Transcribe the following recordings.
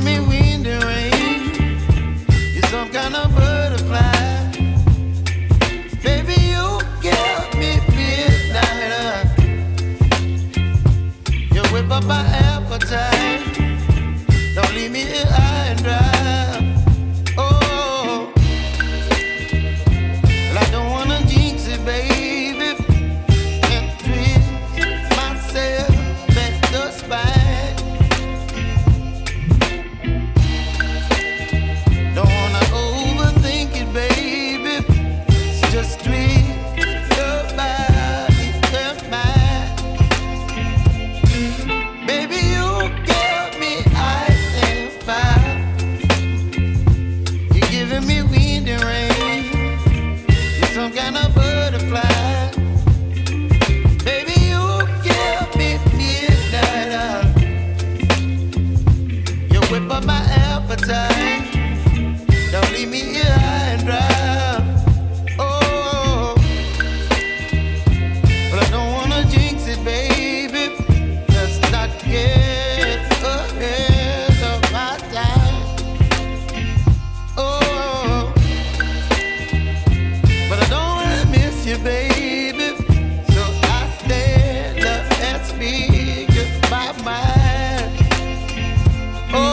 me wind and rain. You're some kind of butterfly. Baby, you give me midnight. You whip up my appetite. Don't leave me here high and dry. Oh, well, I don't wanna jinx it, baby, and twist myself at the spine. Don't wanna overthink it, baby. It's just twist your body and mine. Baby, you give me ice and fire. You're giving me wind and rain. You're some kind of butterfly. Baby, you give me midnight. You whip up my appetite. Don't leave me here high and dry. Oh, but I don't wanna jinx it, baby. Let's not get ahead of my time. Oh, but I don't wanna miss you, baby. So I stand up and speak my mind. Oh.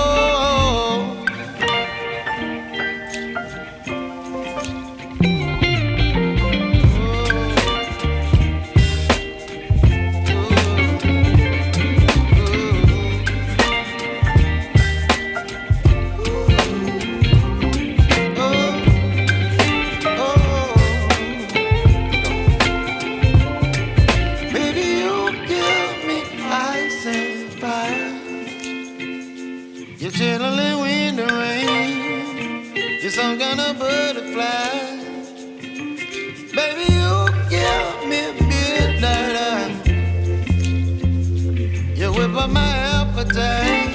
Baby, you give me ice and fire. You're chilling wind and rain. You're some kind of butterfly. Baby, you give me midnight. You whip up my appetite.